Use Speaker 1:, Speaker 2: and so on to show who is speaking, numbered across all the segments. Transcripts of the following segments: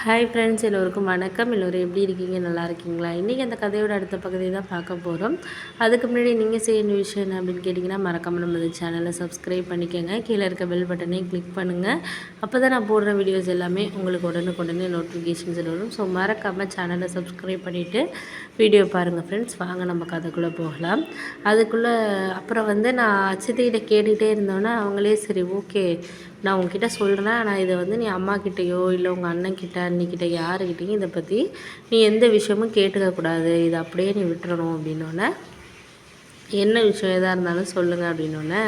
Speaker 1: Hi friends, எல்லோருக்கும் வணக்கம். எல்லோரும் எப்படி இருக்கீங்க? நல்லா இருக்கீங்களா? இன்றைக்கி அந்த கதையோட அடுத்த பகுதியை தான் பார்க்க போகிறோம். அதுக்கு முன்னாடி நீங்கள் செய்ய வேண்டிய விஷயம் என்ன அப்படின்னு கேட்டிங்கன்னா, மறக்காமல் நம்ம சேனலை சப்ஸ்கிரைப் பண்ணிக்கோங்க. கீழே இருக்க பெல் பட்டனையும் கிளிக் பண்ணுங்கள். அப்போ தான் நான் போடுற வீடியோஸ் எல்லாமே உங்களுக்கு உடனுக்குடனே நோட்டிஃபிகேஷன்ஸ் வரும். ஸோ மறக்காமல் சேனலை சப்ஸ்கிரைப் பண்ணிவிட்டு வீடியோ பாருங்கள் ஃப்ரெண்ட்ஸ். வாங்க நம்ம கதைக்குள்ளே போகலாம். அதுக்குள்ளே அப்புறம் நான் அச்சித்திகிட்ட கேட்டுகிட்டே இருந்தோன்னே அவங்களே சரி ஓகே, நான் உங்ககிட்ட சொல்கிறேன். ஆனால் இதை நீ அம்மாக்கிட்டேயோ இல்லை உங்கள் அண்ணன்கிட்ட அண்ணிக்கிட்ட யாருக்கிட்டையும் இதை பற்றி நீ எந்த விஷயமும் கேட்டுக்கக்கூடாது, இதை அப்படியே நீ விட்டுறணும் அப்படின்னோடனே, என்ன விஷயம் எதாக இருந்தாலும் சொல்லுங்கள் அப்படின்னோடனே,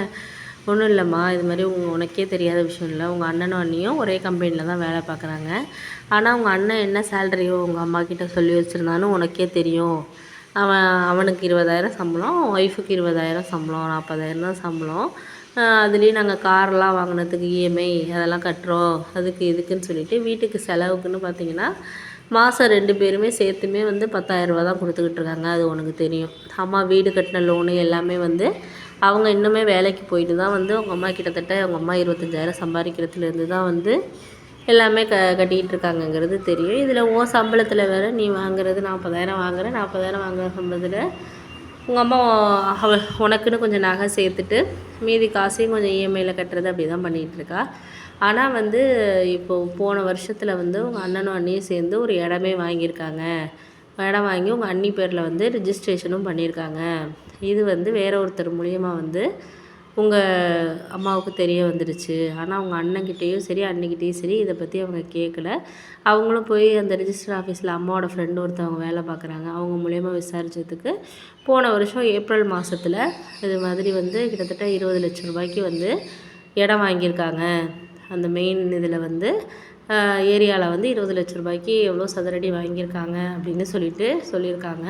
Speaker 1: ஒன்றும் இல்லைம்மா, இது மாதிரி உனக்கே தெரியாத விஷயம் இல்லை. உங்கள் அண்ணனும் அண்ணியும் ஒரே கம்பெனியில் தான் வேலை பார்க்குறாங்க. ஆனால் உங்கள் அண்ணன் என்ன சேலரியோ உங்கள் அம்மாக்கிட்ட சொல்லி வச்சுருந்தான்னு உனக்கே தெரியும். அவனுக்கு 20,000 சம்பளம், ஒய்ஃபுக்கு 20,000 சம்பளம், 40,000 தான் சம்பளம். அதுலேயும் நாங்கள் கார்லாம் வாங்கினதுக்கு இஎம்ஐ அதெல்லாம் கட்டுறோம். அதுக்கு இதுக்குன்னு சொல்லிவிட்டு வீட்டுக்கு செலவுக்குன்னு பார்த்தீங்கன்னா மாதம் 2 பேருமே சேர்த்துமே 10,000 தான் கொடுத்துக்கிட்டு இருக்காங்க. அது உனக்கு தெரியும். அம்மா வீடு கட்டின லோனு எல்லாமே அவங்க இன்னுமே வேலைக்கு போயிட்டு தான் அவங்க அம்மா கிட்டத்தட்ட அவங்க அம்மா 25,000 சம்பாதிக்கிறதுலேருந்து தான் எல்லாமே கட்டிகிட்டு இருக்காங்கங்கிறது தெரியும். இதில் உன் சம்பளத்தில் வேறு நீ வாங்குறது 40,000 வாங்குற. 40,000 வாங்குகிற சம்பளத்தில் உங்கள் அம்மா உனக்குன்னு கொஞ்சம் நகை சேர்த்துட்டு மீதி காசையும் கொஞ்சம் இஎம்ஐயில் கட்டுறது அப்படி தான் பண்ணிகிட்ருக்கா. ஆனால் இப்போது போன வருஷத்தில் உங்கள் அண்ணனும் அண்ணியும் சேர்ந்து ஒரு இடமே வாங்கியிருக்காங்க. இடம் வாங்கி உங்கள் அண்ணி பேரில் ரிஜிஸ்ட்ரேஷனும் பண்ணியிருக்காங்க. இது வேற ஒருத்தர் மூலியமாக உங்கள் அம்மாவுக்கு தெரிய வந்துடுச்சு. ஆனால் உங்கள் அண்ணன்கிட்டேயும் சரி அண்ணிக்கிட்டேயும் சரி இதை பற்றி அவங்க கேட்கல. அவங்களும் போய் அந்த ரிஜிஸ்டர் ஆஃபீஸில் அம்மாவோட ஃப்ரெண்டு ஒருத்தவங்க வேலை பார்க்குறாங்க. அவங்க மூலயமா விசாரித்ததுக்கு போன வருஷம் ஏப்ரல் மாதத்தில் இது மாதிரி கிட்டத்தட்ட 20 லட்சம் ரூபாய்க்கு இடம் வாங்கியிருக்காங்க. அந்த மெயின் இதில் ஏரியாவில் 20 லட்ச ரூபாய்க்கு எவ்வளோ சதுரடி வாங்கியிருக்காங்க அப்படின்னு சொல்லியிருக்காங்க.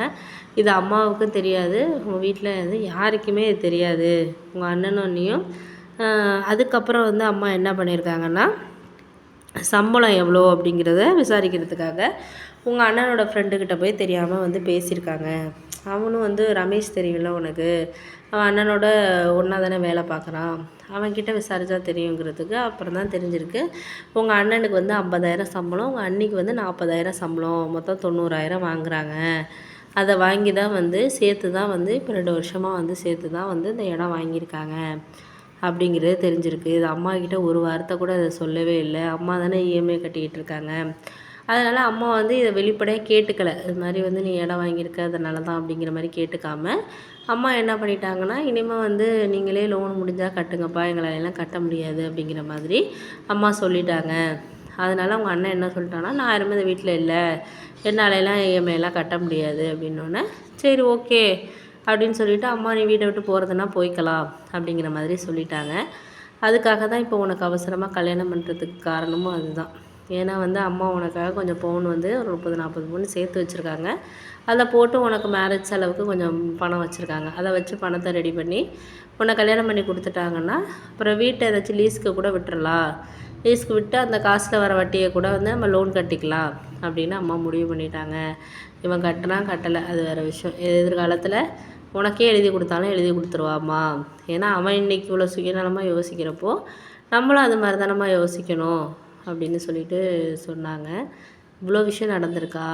Speaker 1: இது அம்மாவுக்கும் தெரியாது, உங்கள் வீட்டில் யாருக்குமே இது தெரியாது. உங்கள் அண்ணனும் அண்ணியும் அதுக்கப்புறம் அம்மா என்ன பண்ணியிருக்காங்கன்னா, சம்பளம் எவ்வளோ அப்படிங்கிறத விசாரிக்கிறதுக்காக உங்கள் அண்ணனோட ஃப்ரெண்டுக்கிட்ட போய் தெரியாமல் பேசியிருக்காங்க. அவனும் ரமேஷ் தெரியும்ல உனக்கு, அவன் அண்ணனோட ஒன்றா தானே வேலை பார்க்குறான், அவன்கிட்ட விசாரித்தா தெரியுங்கிறதுக்கு அப்புறம் தான் தெரிஞ்சிருக்கு. உங்கள் அண்ணனுக்கு 50,000 சம்பளம், உங்கள் அண்ணிக்கு 40,000 சம்பளம், மொத்தம் 90,000 வாங்குகிறாங்க. அதை வாங்கி தான் சேர்த்து தான் இப்போ 2 வருஷமாக சேர்த்து தான் இந்த இடம் வாங்கியிருக்காங்க அப்படிங்கிறது தெரிஞ்சிருக்கு. இது அம்மாக்கிட்ட ஒரு வார்த்தை கூட அதை சொல்லவே இல்லை. அம்மா தானே இஎம்ஐ கட்டிக்கிட்டு இருக்காங்க. அதனால் அம்மா இதை வெளிப்படையாக கேட்டுக்கலை. இது மாதிரி நீ இடம் வாங்கியிருக்க அதனால தான் அப்படிங்கிற மாதிரி கேட்டுக்காம அம்மா என்ன பண்ணிட்டாங்கன்னா, இனிமேல் நீங்களே லோன் முடிஞ்சால் கட்டுங்கப்பா, எங்களாலெல்லாம் கட்ட முடியாது அப்படிங்கிற மாதிரி அம்மா சொல்லிட்டாங்க. அதனால் அவங்க அண்ணன் என்ன சொல்லிட்டாங்கன்னா, நான் யாருமே இந்த வீட்டில் இல்லை, என்னாலெல்லாம் இஎம்ஐலாம் கட்ட முடியாது அப்படின்னோடனே, சரி ஓகே அப்படின்னு சொல்லிவிட்டு அம்மா நீ வீட்டை விட்டு போகிறதுனா போய்க்கலாம் அப்படிங்கிற மாதிரி சொல்லிட்டாங்க. அதுக்காக தான் இப்போ உனக்கு அவசரமாக கல்யாணம் பண்ணுறதுக்கு காரணமும் அதுதான். ஏன்னா அம்மா உனக்காக கொஞ்சம் பவுன் ஒரு 30-40 பவுன் சேர்த்து வச்சுருக்காங்க. அதை போட்டு உனக்கு மேரேஜ் செலவுக்கு கொஞ்சம் பணம் வச்சுருக்காங்க. அதை வச்சு பணத்தை ரெடி பண்ணி உன்னை கல்யாணம் பண்ணி கொடுத்துட்டாங்கன்னா அப்புறம் வீட்டை ஏதாச்சும் லீஸுக்கு கூட விட்டுறலாம். லீஸுக்கு விட்டு அந்த காசில் வர வட்டியை கூட நம்ம லோன் கட்டிக்கலாம் அப்படின்னு அம்மா முடிவு பண்ணிட்டாங்க. இவன் கட்டினா கட்டலை அது வேறு விஷயம். எதிர்காலத்தில் உனக்கே எழுதி கொடுத்தாலும் எழுதி கொடுத்துருவாம்மா. ஏன்னா அவன் இன்றைக்கி இவ்வளோ சுயநலமாக யோசிக்கிறப்போ நம்மளும் அது மாதிரி தானம்மா யோசிக்கணும் அப்படின்னு சொல்லிட்டு சொன்னாங்க. இவ்வளோ விஷயம் நடந்திருக்கா?